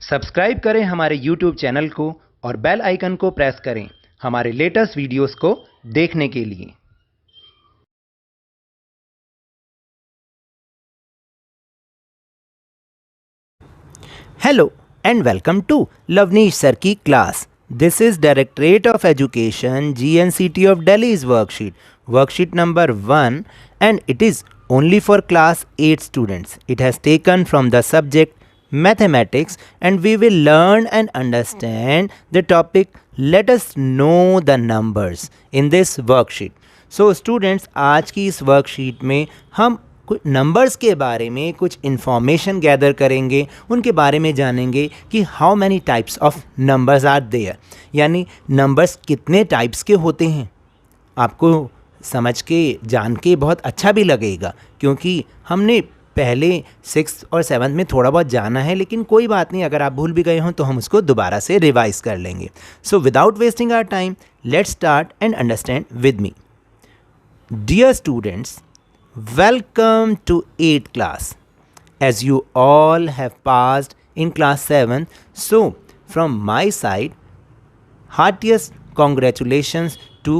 Subscribe करें हमारे YouTube channel को और बेल आइकन को प्रेस करें हमारे लेटेस्ट वीडियोस को देखने के लिए। Hello and welcome to Lavneesh Sir की class. This is Directorate of Education GNCT of Delhi's worksheet number 1, and it is only for class 8 students. It has taken from the subject mathematics and we will learn and understand the topic let us know the numbers in this worksheet. So students, आज की इस worksheet में हम कुछ numbers के बारे में कुछ इन्फॉर्मेशन गैदर करेंगे, उनके बारे में जानेंगे कि how many types of numbers are there, यानी नंबर्स कितने टाइप्स के होते हैं। आपको समझ के जान के बहुत अच्छा भी लगेगा, क्योंकि हमने पहले 6th और 7th में थोड़ा बहुत जाना है, लेकिन कोई बात नहीं, अगर आप भूल भी गए हों तो हम उसको दोबारा से रिवाइज कर लेंगे। So without wasting our time, let's start and understand with me. Dear students, welcome to 8th class. As you all have passed in class 7, so from my side, heartiest congratulations to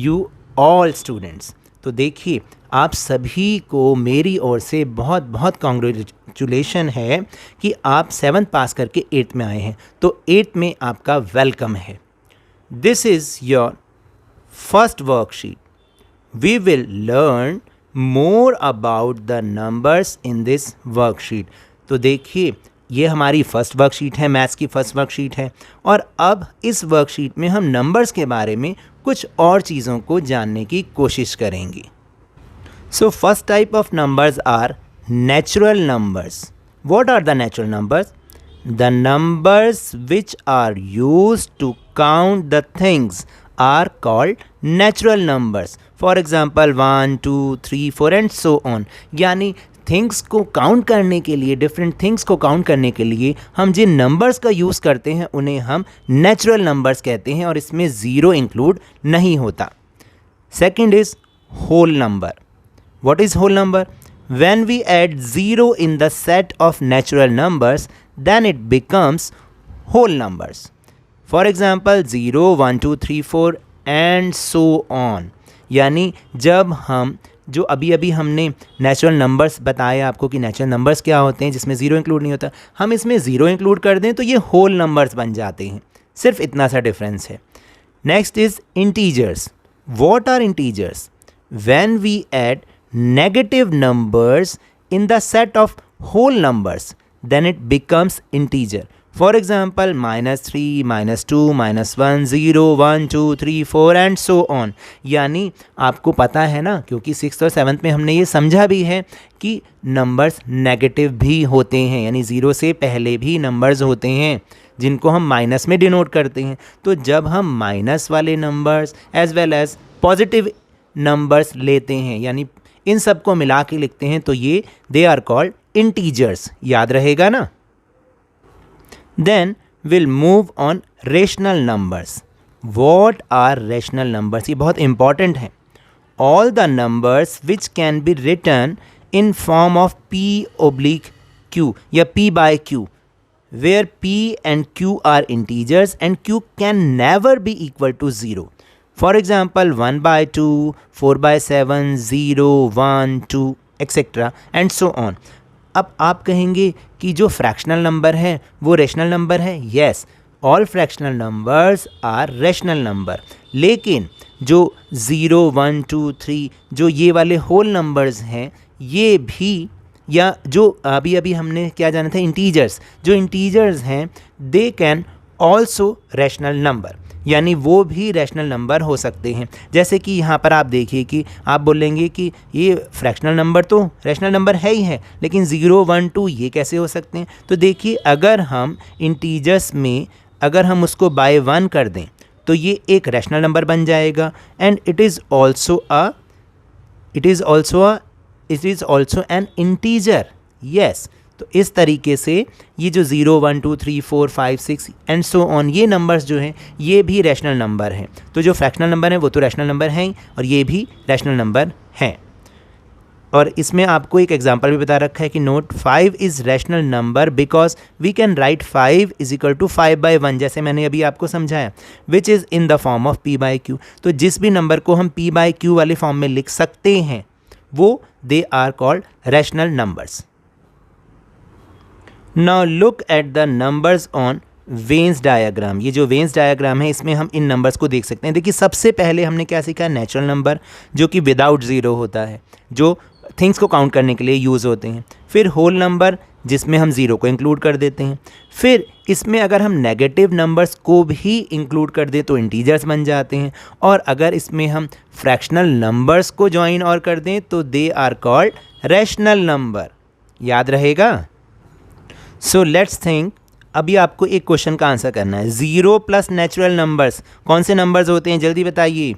you all students. तो देखिए, आप सभी को मेरी ओर से बहुत बहुत congratulation है कि आप 7th पास करके 8th में आए हैं। तो 8th में आपका वेलकम है। This is your first worksheet. We will learn more about the numbers in this worksheet. तो देखिए, ये हमारी फर्स्ट वर्कशीट है, मैथ्स की फर्स्ट वर्कशीट है, और अब इस वर्कशीट में हम नंबर्स के बारे में कुछ और चीज़ों को जानने की कोशिश करेंगे. So first type of numbers are natural numbers. What are the natural numbers? The numbers which are used to count the things are called natural numbers. For example 1, 2, 3, 4 and so on. यानी things को count करने के लिए, different things को count करने के लिए हम जिन नंबर्स का यूज़ करते हैं उन्हें हम नेचुरल नंबर्स कहते हैं, और इसमें ज़ीरो इंक्लूड नहीं होता. Second is whole number. What is whole number? When we add 0 in the set of natural numbers, then it becomes whole numbers. For example 0, 1, 2, 3, 4 and so on. यानी जब हम जो अभी हमने नेचुरल नंबर्स बताया आपको कि नेचुरल नंबर्स क्या होते हैं जिसमें ज़ीरो इंक्लूड नहीं होता, हम इसमें ज़ीरो इंक्लूड कर दें तो ये होल नंबर्स बन जाते हैं. सिर्फ इतना सा डिफरेंस है. Next is integers. What are integers? When we add negative numbers in the set of whole numbers, then it becomes integer. For example -3, -2, -1, 0, 1, 2, 3, 4 and so on. यानी आपको पता है ना, क्योंकि 6th और 7th में हमने ये समझा भी है कि नंबर्स नेगेटिव भी होते हैं, यानी 0 से पहले भी नंबर्स होते हैं जिनको हम माइनस में डिनोट करते हैं. तो जब हम माइनस वाले numbers as well as positive numbers लेते हैं, यानी इन सब को मिला के लिखते हैं, तो ये दे आर कॉल्ड इंटीजर्स. याद रहेगा ना? Then we'll move on rational numbers. What are rational numbers? ये बहुत important है. All the numbers which can be written in form of p/q या p/q, where p and q are integers and q can never be equal to 0. For example 1/2, 4/7, 0, 1, 2 etc. and so on. अब आप कहेंगे कि जो fractional number है वो rational number है. Yes, all fractional numbers are rational number. लेकिन जो 0, 1, 2, 3 जो ये वाले होल नंबर्स हैं, ये भी, या जो अभी हमने क्या जाना था, इंटीजर्स, जो इंटीजर्स हैं they can also rational number, यानी वो भी रैशनल नंबर हो सकते हैं. जैसे कि यहाँ पर आप देखिए कि आप बोलेंगे कि ये फ्रैक्शनल नंबर तो रैशनल नंबर है ही है, लेकिन 0, 1, 2 ये कैसे हो सकते हैं? तो देखिए, अगर हम इंटीजर्स में अगर हम उसको बाय 1 कर दें तो ये एक रैशनल नंबर बन जाएगा. And it is also an integer. Yes, तो इस तरीके से ये जो 0, 1, 2, 3, 4, 5, 6 एंड सो ऑन ये नंबर्स जो हैं ये भी रैशनल नंबर हैं. तो जो फ्रैक्शनल नंबर है वो तो रैशनल नंबर हैं, और ये भी रैशनल नंबर हैं. और इसमें आपको एक एग्जांपल भी बता रखा है कि note 5 is rational number because we can write 5 is equal to 5/1, जैसे मैंने अभी आपको समझाया, which is in the form of p/q। तो जिस भी नंबर को हम p/q वाले फॉर्म में लिख सकते हैं वो they are called rational numbers. Now look at the numbers on Venn's diagram. ये जो वेन्स डायग्राम है इसमें हम इन नंबर्स को देख सकते हैं। देखिए सबसे पहले हमने क्या सीखा, नेचुरल नंबर जो कि विदाउट ज़ीरो होता है, जो थिंग्स को काउंट करने के लिए यूज़ होते हैं। फिर होल नंबर जिसमें हम ज़ीरो को इंक्लूड कर देते हैं। फिर इसमें अगर हम नेगेटिव नंबर्स को भी इंक्लूड कर दें तो इंटीजर्स बन जाते हैं, और अगर इसमें हम फ्रैक्शनल नंबर्स को ज्वाइन और कर दें तो they are called rational number. याद रहेगा? So let's think. अभी आपको एक क्वेश्चन का आंसर करना है। 0 प्लस नेचुरल नंबर्स कौन से नंबर्स होते हैं, जल्दी बताइए।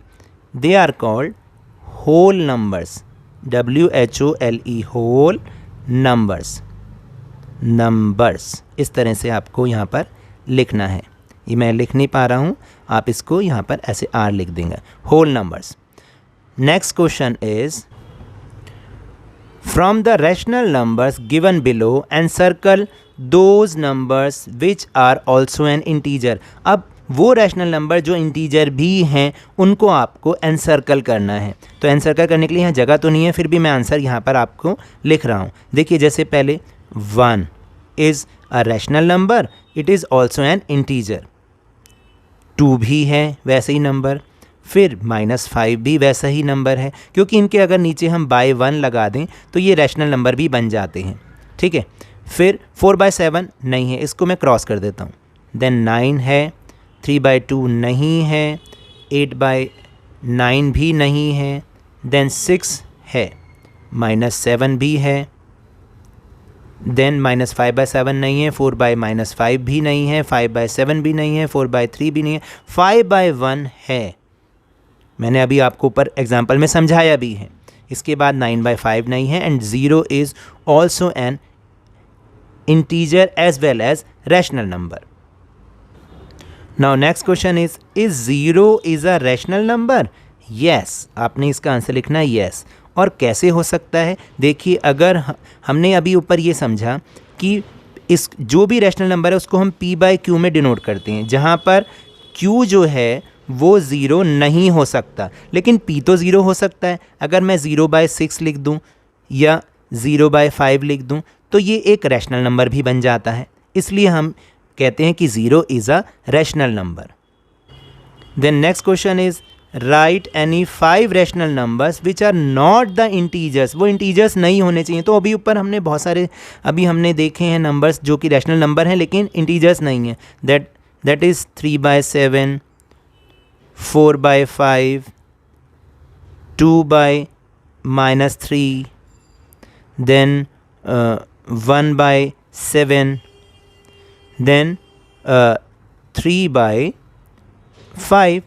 They are called whole numbers, WHOLE, whole numbers. Numbers इस तरह से आपको यहाँ पर लिखना है। ये मैं लिख नहीं पा रहा हूँ, आप इसको यहाँ पर ऐसे R लिख देंगे, whole numbers. Next question is from the rational numbers given below and circle those numbers which are also an integer. अब वो रैशनल नंबर जो इंटीजर भी हैं उनको आपको एनसर्कल करना है। तो एनसर्कल करने के लिए यहाँ जगह तो नहीं है, फिर भी मैं आंसर यहाँ पर आपको लिख रहा हूँ। देखिए जैसे पहले 1 is a rational number, it is also an integer. 2 भी है वैसे ही नंबर, फिर -5 भी वैसा ही नंबर है, क्योंकि इनके अगर नीचे हम बाय 1 लगा दें तो ये रैशनल नंबर भी बन जाते हैं। ठीक है, फिर 4/7 नहीं है, इसको मैं क्रॉस कर देता हूँ। देन 9 है, 3/2 नहीं है, 8/9 भी नहीं है, देन 6 है, -7 भी है, देन -5/7 नहीं है, 4/-5 भी नहीं है, 5/7 भी नहीं है, 4/3 भी नहीं है, 5/1 है। मैंने अभी आपको ऊपर एग्जाम्पल में समझाया भी है। इसके बाद 9/5 नहीं है, and 0 is also an integer as well as rational number. Now next question is 0 is a rational number? Yes, आपने इसका आंसर लिखना है yes। और कैसे हो सकता है, देखिए अगर हमने अभी ऊपर ये समझा कि इस जो भी रैशनल नंबर है उसको हम p/q में डिनोट करते हैं, जहाँ पर q जो है वो 0 नहीं हो सकता, लेकिन p तो 0 हो सकता है। अगर मैं 0/6 लिख दूँ या 0/5 लिख दूँ तो ये एक रैशनल नंबर भी बन जाता है, इसलिए हम कहते हैं कि 0 is a rational number. Then next question is write any 5 rational numbers which are not the integers. वो इंटीजर्स नहीं होने चाहिए। तो अभी ऊपर हमने बहुत सारे अभी हमने देखे हैं नंबर्स जो कि रैशनल नंबर हैं लेकिन इंटीजर्स नहीं हैं। That is 3/7, 4/5, 2/-3, then 1/7, then 3/5।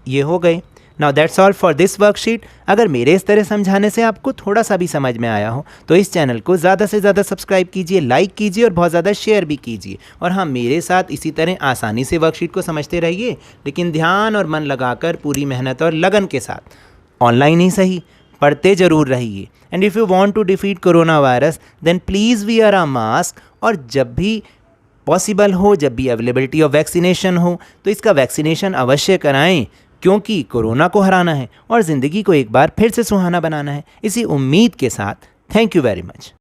ये हो गए। Now that's all for this worksheet. अगर मेरे इस तरह समझाने से आपको थोड़ा सा भी समझ में आया हो तो इस चैनल को ज़्यादा से ज़्यादा सब्सक्राइब कीजिए, लाइक कीजिए और बहुत ज़्यादा शेयर भी कीजिए। और हाँ, मेरे साथ इसी तरह आसानी से वर्कशीट को समझते रहिए, लेकिन ध्यान और मन लगाकर पूरी मेहनत और लगन के साथ, ऑनलाइन ही सही, पढ़ते ज़रूर रहिए। And if you want to defeat corona virus then please wear a mask. और जब भी पॉसिबल हो, जब भी अवेलेबिलिटी ऑफ वैक्सीनेशन हो तो इसका वैक्सीनेशन अवश्य कराएं, क्योंकि कोरोना को हराना है और ज़िंदगी को एक बार फिर से सुहाना बनाना है। इसी उम्मीद के साथ थैंक यू वेरी मच।